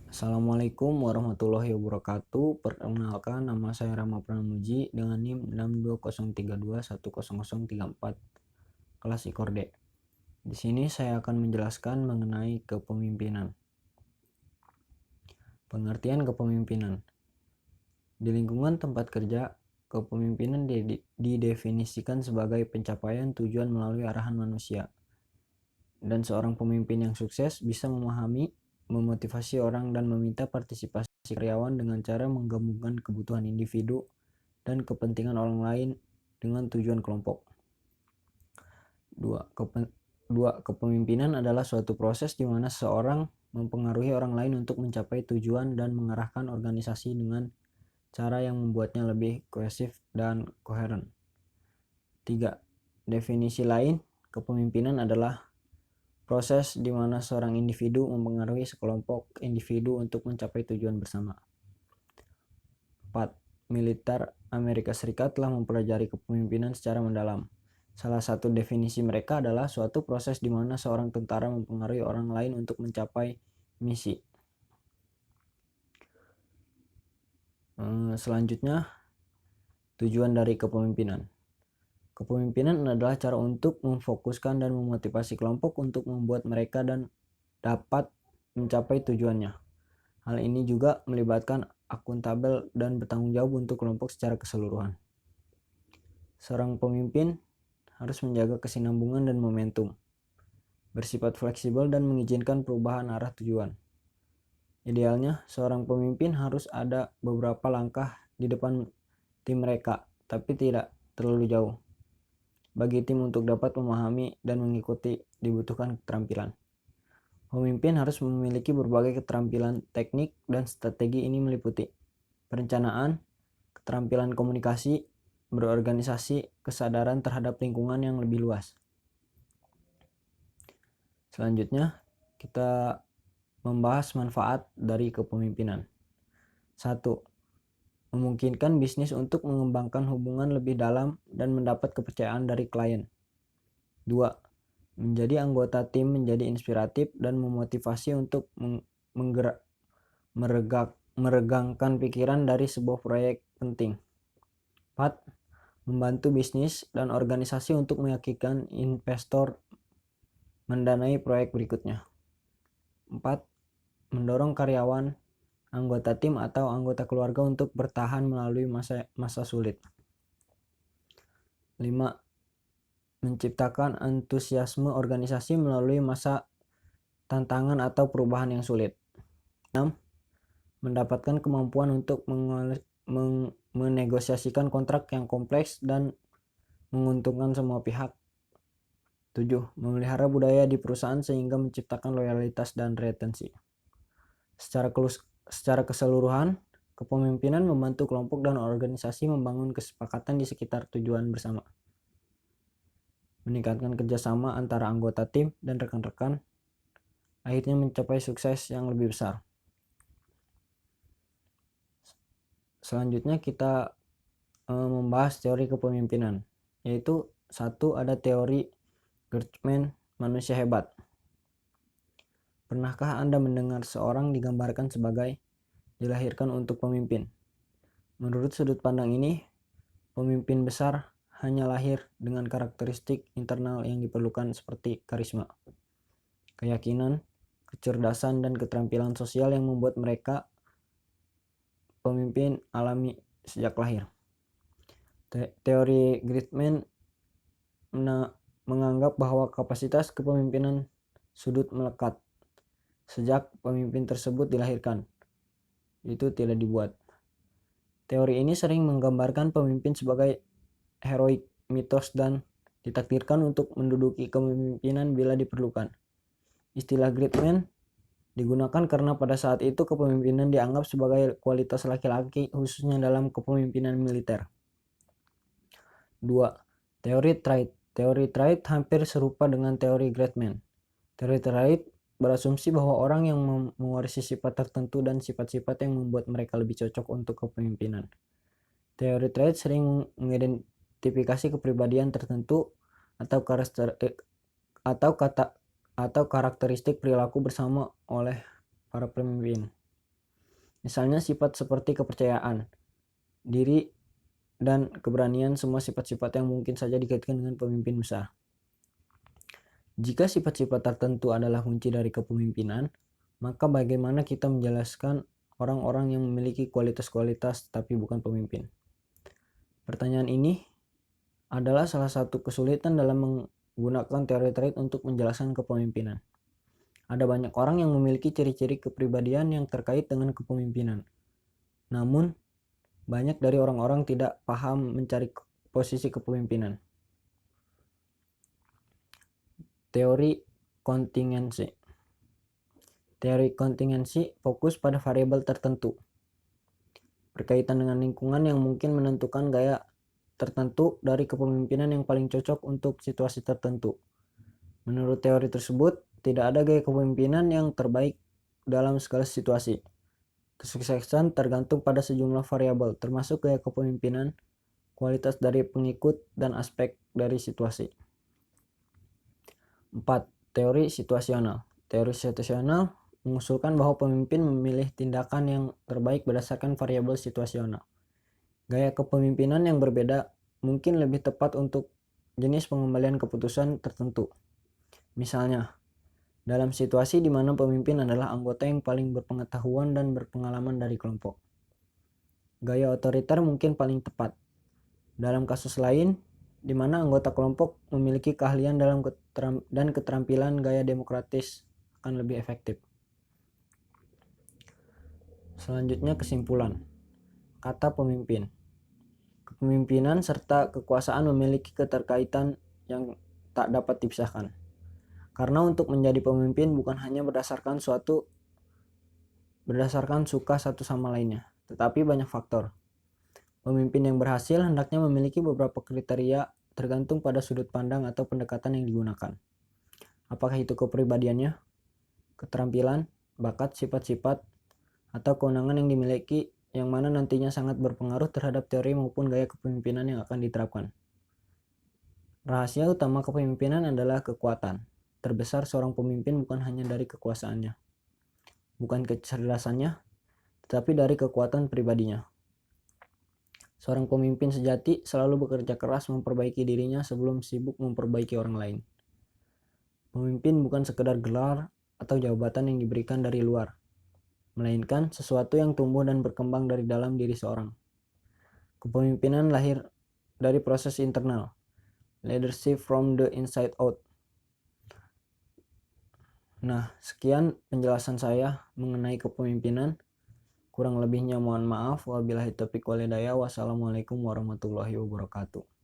Assalamualaikum warahmatullahi wabarakatuh. Perkenalkan, nama saya Rama Pramuji dengan NIM 62032100034 kelas Ikorde. Di sini saya akan menjelaskan mengenai kepemimpinan. Pengertian kepemimpinan. Di lingkungan tempat kerja, kepemimpinan didefinisikan sebagai pencapaian tujuan melalui arahan manusia. Dan seorang pemimpin yang sukses bisa memahami, memotivasi orang dan meminta partisipasi karyawan dengan cara menggabungkan kebutuhan individu dan kepentingan orang lain dengan tujuan kelompok. 2. Kepemimpinan adalah suatu proses di mana seseorang mempengaruhi orang lain untuk mencapai tujuan dan mengarahkan organisasi dengan cara yang membuatnya lebih kohesif dan koheren. 3. Definisi lain, kepemimpinan adalah proses di mana seorang individu mempengaruhi sekelompok individu untuk mencapai tujuan bersama. 4. Militer Amerika Serikat telah mempelajari kepemimpinan secara mendalam. Salah satu definisi mereka adalah suatu proses di mana seorang tentara mempengaruhi orang lain untuk mencapai misi. Selanjutnya, tujuan dari kepemimpinan. Kepemimpinan adalah cara untuk memfokuskan dan memotivasi kelompok untuk membuat mereka dan dapat mencapai tujuannya. Hal ini juga melibatkan akuntabel dan bertanggung jawab untuk kelompok secara keseluruhan. Seorang pemimpin harus menjaga kesinambungan dan momentum, bersifat fleksibel dan mengizinkan perubahan arah tujuan. Idealnya, seorang pemimpin harus ada beberapa langkah di depan tim mereka, tapi tidak terlalu jauh. Bagi tim untuk dapat memahami dan mengikuti dibutuhkan keterampilan. Pemimpin harus memiliki berbagai keterampilan teknik dan strategi. Ini meliputi perencanaan, keterampilan komunikasi, berorganisasi, kesadaran terhadap lingkungan yang lebih luas. Selanjutnya, kita membahas manfaat dari kepemimpinan. 1. Memungkinkan bisnis untuk mengembangkan hubungan lebih dalam dan mendapat kepercayaan dari klien. 2. Menjadi anggota tim menjadi inspiratif dan memotivasi untuk meregangkan pikiran dari sebuah proyek penting. 4. Membantu bisnis dan organisasi untuk meyakinkan investor mendanai proyek berikutnya. 4. Mendorong karyawan, anggota tim atau anggota keluarga untuk bertahan melalui masa sulit. 5. Menciptakan antusiasme organisasi melalui masa tantangan atau perubahan yang sulit. 6. Mendapatkan kemampuan untuk menegosiasikan kontrak yang kompleks dan menguntungkan semua pihak. 7. Memelihara budaya di perusahaan sehingga menciptakan loyalitas dan retensi. Secara keseluruhan, kepemimpinan membantu kelompok dan organisasi membangun kesepakatan di sekitar tujuan bersama, meningkatkan kerjasama antara anggota tim dan rekan-rekan, akhirnya mencapai sukses yang lebih besar. Selanjutnya kita membahas teori kepemimpinan, yaitu 1. Ada teori Gertman, manusia hebat. Pernahkah Anda mendengar seorang digambarkan sebagai dilahirkan untuk pemimpin? Menurut sudut pandang ini, pemimpin besar hanya lahir dengan karakteristik internal yang diperlukan seperti karisma, keyakinan, kecerdasan, dan keterampilan sosial yang membuat mereka pemimpin alami sejak lahir. Teori Gritman menganggap bahwa kapasitas kepemimpinan sudut melekat sejak pemimpin tersebut dilahirkan, itu tidak dibuat. Teori ini sering menggambarkan pemimpin sebagai heroik mitos dan ditakdirkan untuk menduduki kepemimpinan bila diperlukan. Istilah Gritman digunakan karena pada saat itu kepemimpinan dianggap sebagai kualitas laki-laki, khususnya dalam kepemimpinan militer. 2. Teori Trait. Teori Trait hampir serupa dengan teori Gritman. Teori Trait berasumsi bahwa orang yang mewarisi sifat tertentu dan sifat-sifat yang membuat mereka lebih cocok untuk kepemimpinan. Teori Trait sering mengidentifikasi kepribadian tertentu atau karakteristik perilaku bersama oleh para pemimpin. Misalnya sifat seperti kepercayaan diri dan keberanian, semua sifat-sifat yang mungkin saja dikaitkan dengan pemimpin besar. Jika sifat-sifat tertentu adalah kunci dari kepemimpinan, maka bagaimana kita menjelaskan orang-orang yang memiliki kualitas-kualitas tapi bukan pemimpin? Pertanyaan ini adalah salah satu kesulitan dalam menggunakan teori-teori untuk menjelaskan kepemimpinan. Ada banyak orang yang memiliki ciri-ciri kepribadian yang terkait dengan kepemimpinan. Namun, banyak dari orang-orang tidak paham mencari posisi kepemimpinan. Teori kontingensi. Teori kontingensi fokus pada variabel tertentu berkaitan dengan lingkungan yang mungkin menentukan gaya tertentu dari kepemimpinan yang paling cocok untuk situasi tertentu. Menurut teori tersebut, tidak ada gaya kepemimpinan yang terbaik dalam segala situasi. Kesuksesan tergantung pada sejumlah variabel, termasuk gaya kepemimpinan, kualitas dari pengikut, dan aspek dari situasi. 4. Teori situasional. Teori situasional mengusulkan bahwa pemimpin memilih tindakan yang terbaik berdasarkan variabel situasional. Gaya kepemimpinan yang berbeda mungkin lebih tepat untuk jenis pengembalian keputusan tertentu. Misalnya, dalam situasi di mana pemimpin adalah anggota yang paling berpengetahuan dan berpengalaman dari kelompok, gaya otoriter mungkin paling tepat. Dalam kasus lain, di mana anggota kelompok memiliki keahlian dan keterampilan, gaya demokratis akan lebih efektif. Selanjutnya, kesimpulan. Kata pemimpin. Kepemimpinan serta kekuasaan memiliki keterkaitan yang tak dapat dipisahkan. Karena untuk menjadi pemimpin bukan hanya berdasarkan suka satu sama lainnya, tetapi banyak faktor. Pemimpin yang berhasil hendaknya memiliki beberapa kriteria tergantung pada sudut pandang atau pendekatan yang digunakan. Apakah itu kepribadiannya, keterampilan, bakat, sifat-sifat, atau kewenangan yang dimiliki, yang mana nantinya sangat berpengaruh terhadap teori maupun gaya kepemimpinan yang akan diterapkan. Rahasia utama kepemimpinan adalah kekuatan terbesar seorang pemimpin bukan hanya dari kekuasaannya, bukan kecerdasannya, tetapi dari kekuatan pribadinya. Seorang pemimpin sejati selalu bekerja keras memperbaiki dirinya sebelum sibuk memperbaiki orang lain. Pemimpin bukan sekedar gelar atau jabatan yang diberikan dari luar, melainkan sesuatu yang tumbuh dan berkembang dari dalam diri seorang. Kepemimpinan lahir dari proses internal, leadership from the inside out. Nah, sekian penjelasan saya mengenai kepemimpinan. Kurang lebihnya mohon maaf. Wabillahi taufiq wal hidayah. Wassalamualaikum warahmatullahi wabarakatuh.